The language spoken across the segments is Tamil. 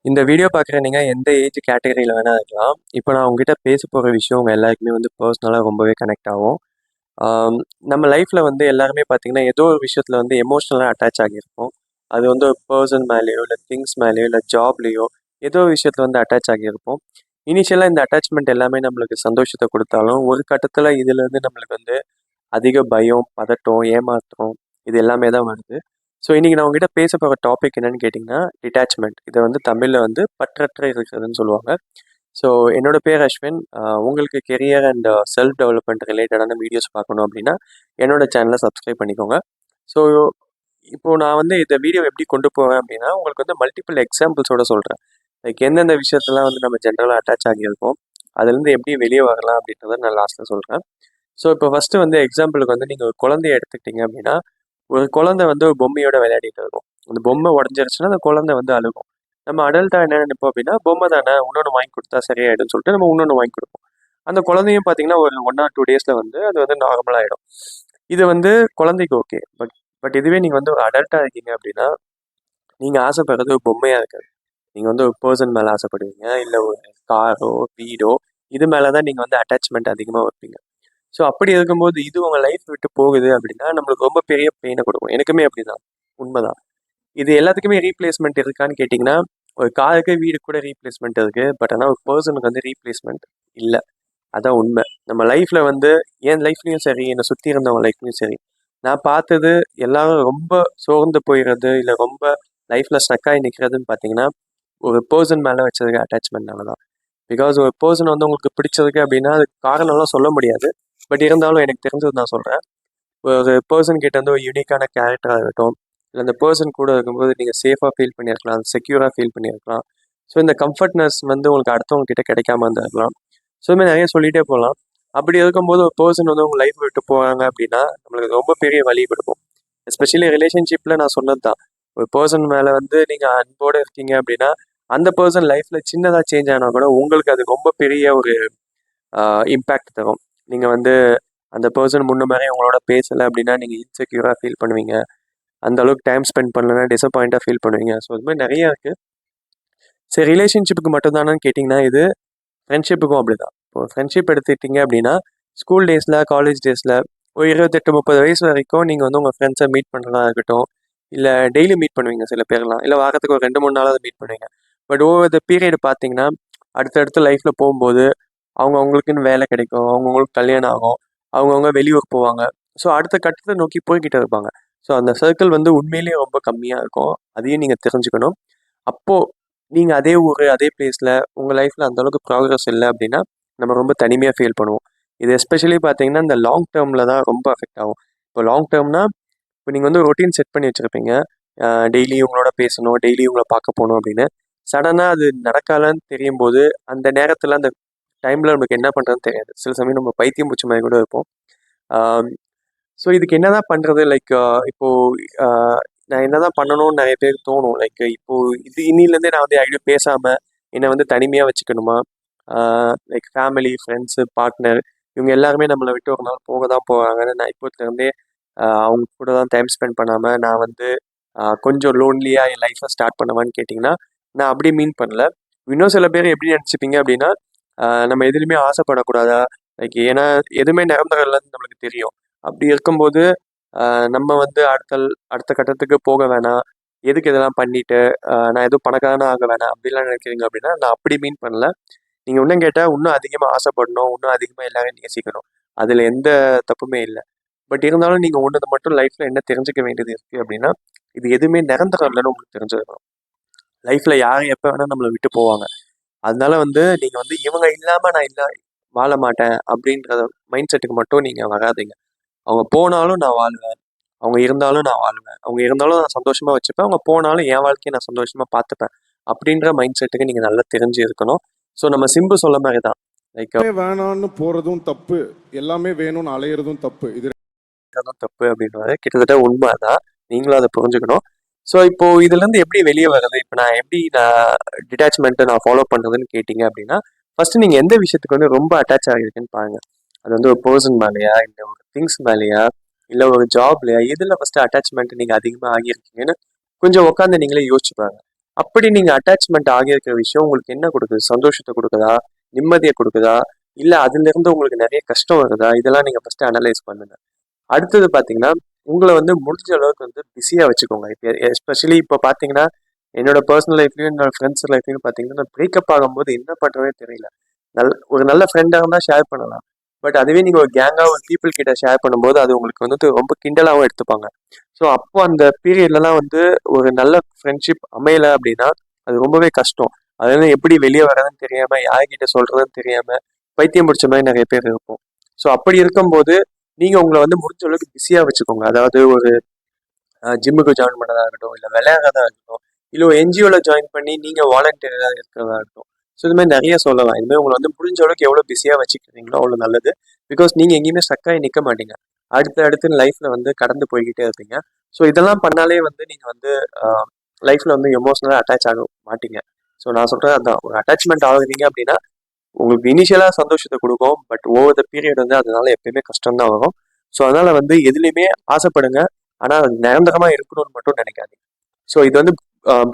இந்த வீடியோ பார்க்குற நீங்கள் எந்த ஏஜ் கேட்டகரியில் வேணால் இருக்கலாம். இப்போ நான் உங்ககிட்ட பேச போகிற விஷயம் உங்கள் எல்லாருக்குமே வந்து பர்சனலாக ரொம்பவே கனெக்ட் ஆகும். ஆம், நம்ம லைஃப்பில் வந்து எல்லாருமே பார்த்தீங்கன்னா ஏதோ ஒரு விஷயத்தில் வந்து எமோஷ்னலாக அட்டாச் ஆகியிருப்போம். அது வந்து ஒரு பர்சன் மேலேயோ இல்லை திங்ஸ் மேலேயோ இல்லை ஜாப்லேயோ ஏதோ ஒரு விஷயத்தில் வந்து அட்டாச் ஆகியிருப்போம். இனிஷியலாக இந்த அட்டாச்மெண்ட் எல்லாமே நம்மளுக்கு சந்தோஷத்தை கொடுத்தாலும் ஒரு கட்டத்தில் இதுலேருந்து நம்மளுக்கு வந்து அதிக பயம், பதட்டம், ஏமாற்றம் இது எல்லாமே தான் வருது. ஸோ இன்னைக்கு நான் உங்ககிட்ட பேச போகிற டாபிக் என்னன்னு கேட்டிங்கன்னா டிட்டாச்மெண்ட். இதை வந்து தமிழில் வந்து பற்றற்ற இருக்கிறதுன்னு சொல்லுவாங்க. ஸோ என்னோட பேர் அஸ்வின். உங்களுக்கு கெரியர் அண்ட் செல்ஃப் டெவலப்மெண்ட் ரிலேட்டடான வீடியோஸ் பார்க்கணும் அப்படின்னா என்னோட சேனலை சப்ஸ்கிரைப் பண்ணிக்கோங்க. ஸோ இப்போ நான் வந்து இந்த வீடியோ எப்படி கொண்டு போவேன் அப்படின்னா உங்களுக்கு வந்து மல்டிபிள் எக்ஸாம்பிள்ஸோட சொல்கிறேன். லைக் எந்தெந்த விஷயத்தெல்லாம் வந்து நம்ம ஜென்ரலாக அட்டாச் ஆகியிருக்கோம், அதுலேருந்து எப்படி வெளியே வரலாம் அப்படின்றத நான் லாஸ்ட்டில் சொல்கிறேன். ஸோ இப்போ ஃபஸ்ட்டு வந்து எக்ஸாம்பிளுக்கு வந்து நீங்கள் ஒரு குழந்தைய எடுத்துக்கிட்டீங்க அப்படின்னா ஒரு குழந்தை வந்து ஒரு பொம்மையோட விளையாடிட்டு இருக்கும். அந்த பொம்மை உடஞ்சிருச்சுன்னா அந்த குழந்தை வந்து அழுகும். நம்ம அடல்ட்டாக என்ன நினைப்போம் அப்படின்னா பொம்மை தானே இன்னொன்று வாங்கி கொடுத்தா சரியாயிடும்னு சொல்லிட்டு நம்ம இன்னொன்று வாங்கி கொடுப்போம். அந்த குழந்தையும் பார்த்தீங்கன்னா ஒரு 1 or 2 டேஸில் வந்து அது வந்து நார்மலாகிடும். இது வந்து குழந்தைக்கு ஓகே. பட் பட் இதுவே நீங்கள் வந்து ஒரு அடல்ட்டாக இருக்கீங்க அப்படின்னா நீங்கள் ஆசைப்படுறது ஒரு பொம்மையாக இருக்காது. நீங்கள் வந்து ஒரு பர்சன் மேலே ஆசைப்படுவீங்க, இல்லை ஒரு காரோ வீடோ இது மேலே தான் நீங்கள் வந்து அட்டாச்மெண்ட் அதிகமாக வைப்பீங்க. ஸோ அப்படி இருக்கும்போது இது உங்கள் லைஃப் விட்டு போகுது அப்படின்னா நம்மளுக்கு ரொம்ப பெரிய பெயினை கொடுக்கும். எனக்குமே அப்படிதான், உண்மைதான். இது எல்லாத்துக்குமே ரீப்ளேஸ்மெண்ட் இருக்கான்னு கேட்டிங்கன்னா ஒரு காருக்கு வீடு கூட ரீப்ளேஸ்மெண்ட் இருக்குது. பட் ஆனால் ஒரு பர்சனுக்கு வந்து ரீப்ளேஸ்மெண்ட் இல்லை. அதான் உண்மை. நம்ம லைஃப்பில் வந்து என் லைஃப்லேயும் சரி என்னை சுற்றி இருந்தவங்க லைஃப்லையும் சரி நான் பார்த்தது எல்லாரும் ரொம்ப சோர்ந்து போயிடுறது இல்லை ரொம்ப லைஃப்பில் ஸ்டக்காகி நிற்கிறதுன்னு பார்த்தீங்கன்னா ஒரு பர்சன் மேலே வச்சதுக்கு அட்டாச்மெண்ட்னால தான். பிகாஸ் ஒரு பர்சன் வந்து உங்களுக்கு பிடிச்சதுக்கு அப்படின்னா அதுக்கு காரணம்லாம் சொல்ல முடியாது. பட் இருந்தாலும் எனக்கு தெரிஞ்சது நான் சொல்கிறேன். ஒரு பர்சன் கிட்ட வந்து ஒரு யூனிக்கான கேரக்டராக இருக்கட்டும், இல்லை அந்த பர்சன் கூட இருக்கும்போது நீங்கள் சேஃபாக ஃபீல் பண்ணியிருக்கலாம், செக்யூராக ஃபீல் பண்ணியிருக்கலாம். ஸோ இந்த கம்ஃபர்ட்னஸ் வந்து உங்களுக்கு அடுத்தவங்க கிட்ட கிடைக்காம இருந்திருக்கலாம். ஸோ இது மாதிரி நிறைய சொல்லிகிட்டே போகலாம். அப்படி இருக்கும்போது ஒரு பர்சன் வந்து உங்கள் லைஃப் விட்டு போகிறாங்க அப்படின்னா நம்மளுக்கு ரொம்ப பெரிய வலி கொடுக்கும். எஸ்பெஷலி ரிலேஷன்ஷிப்பில் நான் சொன்னது தான். ஒரு பர்சன் மேலே வந்து நீங்கள் அன்போடு இருக்கீங்க அப்படின்னா அந்த பர்சன் லைஃப்பில் சின்னதாக சேஞ்ச் ஆனால் கூட உங்களுக்கு அது ரொம்ப பெரிய ஒரு இம்பேக்ட் தரும். நீங்கள் வந்து அந்த பர்சன் முன்ன மாதிரி உங்களோட பேசலை அப்படின்னா நீங்கள் இன்செக்யூராக ஃபீல் பண்ணுவீங்க. அந்த அளவுக்கு டைம் ஸ்பெண்ட் பண்ணலன்னா டிசப்பாயிண்ட்டாக ஃபீல் பண்ணுவீங்க. ஸோ இது மாதிரி நிறையா இருக்குது. சரி, ரிலேஷன்ஷிப்புக்கு மட்டும்தானான்னு கேட்டிங்கன்னா இது ஃப்ரெண்ட்ஷிப்புக்கும் அப்படி தான். இப்போ ஃப்ரெண்ட்ஷிப் எடுத்துக்கிட்டிங்க அப்படின்னா ஸ்கூல் டேஸில் காலேஜ் டேஸில் ஒரு 28-30 வயசு வரைக்கும் நீங்கள் வந்து உங்கள் ஃப்ரெண்ட்ஸை மீட் பண்ணுறதா இருக்கட்டும், இல்லை டெய்லி மீட் பண்ணுவீங்க சில பேர்லாம், இல்லை வாரத்துக்கு ஒரு 2-3 நாளாவது மீட் பண்ணுவீங்க. பட் ஓவர் த பீரியட் பார்த்தீங்கன்னா அடுத்தடுத்து லைஃப்பில் போகும்போது அவங்களுக்குன்னு வேலை கிடைக்கும், அவங்கவுங்களுக்கு கல்யாணம் ஆகும், அவங்கவுங்க வெளியூர் போவாங்க. ஸோ அடுத்த கட்டத்தை நோக்கி போய்கிட்டே இருப்பாங்க. ஸோ அந்த சர்க்கிள் வந்து உண்மையிலேயே ரொம்ப கம்மியாக இருக்கும். அதையும் நீங்கள் தெரிஞ்சுக்கணும். அப்போது நீங்கள் அதே ஊர் அதே பிளேஸில் உங்கள் லைஃப்பில் அந்தளவுக்கு ப்ராக்ரஸ் இல்லை அப்படின்னா நம்ம ரொம்ப தனிமையாக ஃபீல் பண்ணுவோம். இது எஸ்பெஷலி பார்த்தீங்கன்னா இந்த லாங் டேர்மில் தான் ரொம்ப அஃபெக்ட் ஆகும். இப்போ லாங் டேர்ம்னா இப்போ நீங்கள் வந்து ரொட்டீன் செட் பண்ணி வச்சுருப்பீங்க. டெய்லி இவங்களோட பேசணும், டெய்லி இவங்கள பார்க்க போகணும் அப்படின்னு. சடனாக அது நடக்கலன்னு தெரியும் போது அந்த நேரத்தில் அந்த டைமில் நமக்கு என்ன பண்ணுறதுன்னு தெரியாது. சில சமயம் நம்ம பைத்தியம் பிடிச்ச மாதிரி கூட இருப்போம். ஸோ இதுக்கு என்னதான் பண்ணுறது? லைக் இப்போது நான் என்னதான் பண்ணணும்னு நிறைய பேருக்கு தோணும். லைக் இப்போது இது இன்னிலேருந்தே நான் வந்து யார்கிட்டயும் பேசாமல் என்னை வந்து தனிமையாக வச்சுக்கணுமா? லைக் ஃபேமிலி, ஃப்ரெண்ட்ஸு, பார்ட்னர் இவங்க எல்லாருமே நம்மளை விட்டு ஒரு நாள் போக தான் போகிறாங்கன்னு நான் இப்போத்துலேருந்தே அவங்க கூட தான் டைம் ஸ்பெண்ட் பண்ணாமல் நான் வந்து கொஞ்சம் லோன்லியாக என் லைஃப்பை ஸ்டார்ட் பண்ணுவேன்னு கேட்டிங்கன்னா நான் அப்படி மீன் பண்ணல. இன்னும் சில பேர் எப்படி நினச்சிப்பீங்க அப்படின்னா நம்ம எதுலையுமே ஆசைப்படக்கூடாதா? லைக் ஏன்னா எதுவுமே நிரந்தரம் இல்லைன்னு நம்மளுக்கு தெரியும். அப்படி இருக்கும்போது நம்ம வந்து அடுத்த கட்டத்துக்கு போக வேணாம். எதுக்கு இதெல்லாம் பண்ணிட்டு நான் எதுவும் பணக்காரனா ஆக வேணாம் அப்படிலாம் நினைக்கிறீங்க அப்படின்னா நான் அப்படி மீன் பண்ணல. நீங்கள் இன்னும் கேட்டால் இன்னும் அதிகமாக ஆசைப்படணும், இன்னும் அதிகமாக எல்லாரையும் நேசிக்கணும். அதில் எந்த தப்புமே இல்லை. பட் இருந்தாலும் நீங்கள் ஒன்று மட்டும் லைஃப்பில் என்ன தெரிஞ்சுக்க வேண்டியது இருக்குது அப்படின்னா இது எதுவுமே நிரந்தரம் இல்லைன்னு உங்களுக்கு தெரிஞ்சுக்கணும். லைஃப்பில் யார் எப்போ வேணால் நம்மளை விட்டு போவாங்க. அதனால வந்து நீங்கள் வந்து இவங்க இல்லாமல் நான் இல்லை வாழ மாட்டேன் அப்படின்ற மைண்ட் செட்டுக்கு மட்டும் நீங்கள் வராதீங்க. அவங்க போனாலும் நான் வாழ்வேன், அவங்க இருந்தாலும் நான் வாழ்வேன், அவங்க இருந்தாலும் நான் சந்தோஷமாக வச்சுப்பேன், அவங்க போனாலும் என் வாழ்க்கையை நான் சந்தோஷமாக பார்த்துப்பேன் அப்படின்ற மைண்ட் செட்டுக்கு நீங்கள் நல்லா தெரிஞ்சு இருக்கணும். ஸோ நம்ம சிம்பு சொல்ல மாதிரி தான் லைக் வேணான்னு போகிறதும் தப்பு, எல்லாமே வேணும்னு அலையிறதும் தப்பு. இது தப்பு அப்படின்றது கிட்டத்தட்ட உண்மை தான். நீங்களும் அதை புரிஞ்சுக்கணும். ஸோ இப்போ இதுலேருந்து எப்படி வெளியே வர்றது? இப்போ நான் டிட்டாச்மெண்ட்டை நான் ஃபாலோ பண்ணுறதுன்னு கேட்டிங்க அப்படின்னா ஃபஸ்ட்டு நீங்கள் எந்த விஷயத்துக்கு வந்து ரொம்ப அட்டாச் ஆகிருக்குன்னு பாருங்கள். அது வந்து ஒரு பர்சன் மேலேயா, இல்லை ஒரு திங்ஸ் மேலேயா, இல்லை ஒரு ஜாப்லையா, எதில் ஃபஸ்ட்டு அட்டாச்மெண்ட் நீங்கள் அதிகமாக ஆகியிருக்கீங்கன்னு கொஞ்சம் உட்காந்து நீங்களே யோசிச்சு பாருங்க. அப்படி நீங்கள் அட்டாச்மெண்ட் ஆகியிருக்கிற விஷயம் உங்களுக்கு என்ன கொடுக்குது? சந்தோஷத்தை கொடுக்குதா? நிம்மதியை கொடுக்குதா? இல்லை அதுலேருந்து உங்களுக்கு நிறைய கஷ்டம் வருதா? இதெல்லாம் நீங்கள் ஃபஸ்ட்டு அனலைஸ் பண்ணுங்க. அடுத்தது பார்த்தீங்கன்னா, உங்களை வந்து முடிஞ்ச அளவுக்கு வந்து பிஸியாக வச்சுக்கோங்க. இப்போ எஸ்பெஷலி இப்போ பார்த்தீங்கன்னா, என்னோட பர்சனல் லைஃப்லையும் என்னோட ஃப்ரெண்ட்ஸ் லைஃப்லையும் பார்த்தீங்கன்னா, நான் பிரேக்கப் ஆகும்போது என்ன பண்ணுறதே தெரியல. ஒரு நல்ல ஃப்ரெண்டாக இருந்தால் ஷேர் பண்ணலாம். பட் அதுவே நீங்கள் ஒரு கேங்காக ஒரு பீப்புள் கிட்ட ஷேர் பண்ணும்போது அது உங்களுக்கு வந்து ரொம்ப கிண்டலாகவும் எடுத்துப்பாங்க. ஸோ அப்போ அந்த பீரியட்லலாம் வந்து ஒரு நல்ல ஃப்ரெண்ட்ஷிப் அமையலை அப்படின்னா அது ரொம்பவே கஷ்டம். அதுல எப்படி வெளியே வர்றதுன்னு தெரியாமல், யார்கிட்ட சொல்கிறதுன்னு தெரியாமல் பைத்தியம் பிடிச்ச மாதிரி நிறைய பேர் இருக்கும். ஸோ அப்படி இருக்கும்போது நீங்கள் உங்களை வந்து முடிஞ்ச அளவுக்கு பிஸியாக வச்சுக்கோங்க. அதாவது ஒரு ஜிம்முக்கு ஜாயின் பண்ணதா இருக்கட்டும், இல்லை விளையாடுறதா இருக்கட்டும், இல்லை ஒரு என்ஜிஓவில் ஜாயின் பண்ணி நீங்கள் வாலண்டியராக இருக்கிறதா இருக்கட்டும். ஸோ இது மாதிரி நிறைய சொல்லலாம். இதுமாதிரி உங்களை வந்து முடிஞ்ச அளவுக்கு எவ்வளோ பிஸியாக வச்சுக்கிறீங்களோ அவ்வளோ நல்லது. பிகாஸ் நீங்கள் எங்கேயுமே ஸ்டக்காகி நிற்க மாட்டீங்க. அடுத்து லைஃப்பில் வந்து கடந்து போய்கிட்டே இருப்பீங்க. ஸோ இதெல்லாம் பண்ணாலே வந்து நீங்கள் வந்து லைஃப்பில் வந்து எமோஷனலாக அட்டாச் ஆக மாட்டீங்க. ஸோ நான் சொல்கிறது அதான், ஒரு அட்டாச்மெண்ட் ஆகுறீங்க அப்படின்னா உங்களுக்கு இனிஷியலாக சந்தோஷத்தை கொடுக்கும். பட் ஓவர் த பீரியட் வந்து அதனால எப்பயுமே கஷ்டம் தான் வரும். ஸோ அதனால் வந்து எதுலேயுமே ஆசைப்படுங்க. ஆனால் அது நிரந்தரமாக இருக்கணும்னு மட்டும் நினைக்காதீங்க. ஸோ இது வந்து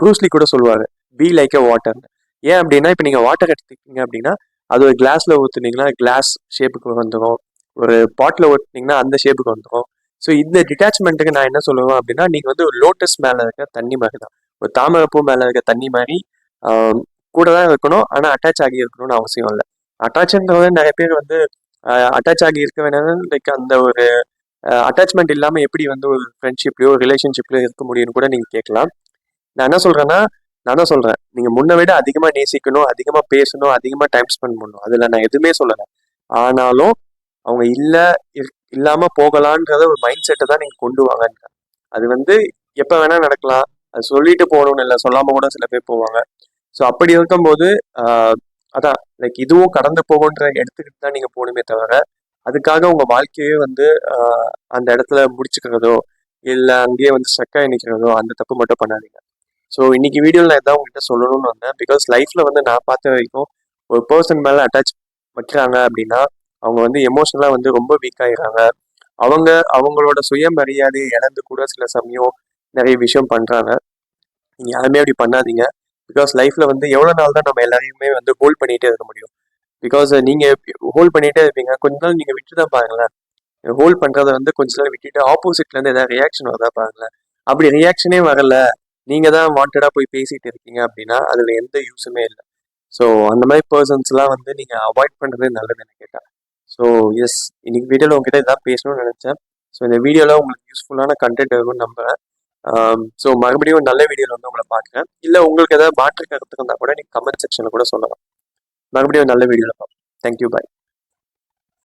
ப்ரூஸ்லி கூட சொல்லுவார், பி லைக் எ வாட்டர்னு. ஏன் அப்படின்னா இப்போ நீங்கள் வாட்டர் எடுத்துக்கிட்டீங்க அப்படின்னா அது ஒரு கிளாஸில் ஊற்றுனீங்கன்னா கிளாஸ் ஷேப்புக்கு வந்துடும். ஒரு பாட்டில் ஊற்றுனீங்கன்னா அந்த ஷேப்புக்கு வந்துடும். ஸோ இந்த டிட்டாச்மெண்ட்டுக்கு நான் என்ன சொல்லுவேன் அப்படின்னா, நீங்கள் வந்து ஒரு லோட்டஸ் மேலே இருக்க தண்ணி மாதிரி தான். ஒரு தாமரைப்பூ மேலே இருக்க தண்ணி மாதிரி கூட தான் இருக்கணும். ஆனால் அட்டாச் ஆகி இருக்கணும்னு அவசியம் இல்லை. அட்டாச்ன்றது நிறைய பேர் வந்து அட்டாச் ஆகி இருக்க வேணாம், லைக் அந்த ஒரு அட்டாச்மெண்ட் இல்லாமல் எப்படி வந்து ஒரு ஃப்ரெண்ட்ஷிப்லையோ ரிலேஷன்ஷிப்லையோ இருக்க முடியும்னு கூட நீங்கள் கேட்கலாம். நான் என்ன சொல்கிறேன்னா, நான் தான் சொல்கிறேன், நீங்கள் முன்ன விட அதிகமாக நேசிக்கணும், அதிகமாக பேசணும், அதிகமாக டைம் ஸ்பெண்ட் பண்ணணும். அதில் நான் எதுவுமே சொல்லலை. ஆனாலும் அவங்க இல்லாமல் போகலான்றத ஒரு மைண்ட் செட்டை தான் நீங்கள் கொண்டு வாங்கன்ற. அது வந்து எப்போ வேணால் நடக்கலாம். அது சொல்லிட்டு போகணும்னு இல்லை, சொல்லாமல் கூட சில பேர் போவாங்க. ஸோ அப்படி இருக்கும்போது அதான் லைக் இதுவும் கடந்து போகுன்ற எடுத்துக்கிட்டு தான் நீங்கள் போகணுமே தவிர அதுக்காக உங்கள் வாழ்க்கையே வந்து அந்த இடத்துல முடிச்சுக்கிறதோ இல்லை அங்கேயே வந்து ஸ்ட்ரக்காக நிற்கிறதோ அந்த தப்பு மட்டும் பண்ணாதீங்க. ஸோ இன்னைக்கு வீடியோவில் நான் எதாவது உங்கள்கிட்ட சொல்லணும்னு வந்தேன். பிகாஸ் லைஃப்பில் வந்து நான் பார்த்த வரைக்கும் ஒரு பர்சன் மேலே அட்டாச் வைக்கிறாங்க அப்படின்னா அவங்க வந்து எமோஷனலாக வந்து ரொம்ப வீக் ஆகிடுறாங்க. அவங்களோட சுயமரியாதையை இழந்து கூட சில சமயம் நிறைய விஷயம் பண்ணுறாங்க. நீங்கள் யாருமே அப்படி பண்ணாதீங்க. பிகாஸ் லைஃப்பில் வந்து எவ்வளோ நாள் தான் நம்ம எல்லாரையுமே வந்து ஹோல்ட் பண்ணிகிட்டே இருக்க முடியும்? பிகாஸ் நீங்கள் ஹோல்ட் பண்ணிகிட்டே இருப்பீங்க, கொஞ்ச நாள் நீங்கள் விட்டு தான் பாருங்களேன். ஹோல்ட் பண்ணுறதை வந்து கொஞ்ச நாள் விட்டுட்டு ஆப்போசிட்லேருந்து ஏதாவது ரியாக்ஷன் வருதா பாருங்களேன். அப்படி ரியாக்ஷனே வரல, நீங்கள் தான் வாண்டடாக போய் பேசிகிட்டு இருக்கீங்க அப்படின்னா அதில் எந்த யூஸுமே இல்லை. ஸோ அந்த மாதிரி பர்சன்ஸ்லாம் வந்து நீங்கள் அவாய்ட் பண்ணுறது நல்லதுன்னு கேட்டேன். ஸோ எஸ், இன்னைக்கு வீடியோவில் உங்ககிட்ட இதான் பேசணும்னு நினச்சேன். ஸோ இந்த வீடியோவில் உங்களுக்கு யூஸ்ஃபுல்லான கண்டென்ட் இருக்கும்னு நம்புகிறேன். ஸோ மறுபடியும் நல்ல வீடியோவில் வந்து உங்களை பார்க்குறேன். இல்லை உங்களுக்கு ஏதாவது மாற்று கருத்து இருந்தால் கூட நீங்கள் கமெண்ட் செக்ஷனில் கூட சொல்லலாம். மறுபடியும் நல்ல வீடியோவில் பார்ப்போம். தேங்க்யூ, பாய்.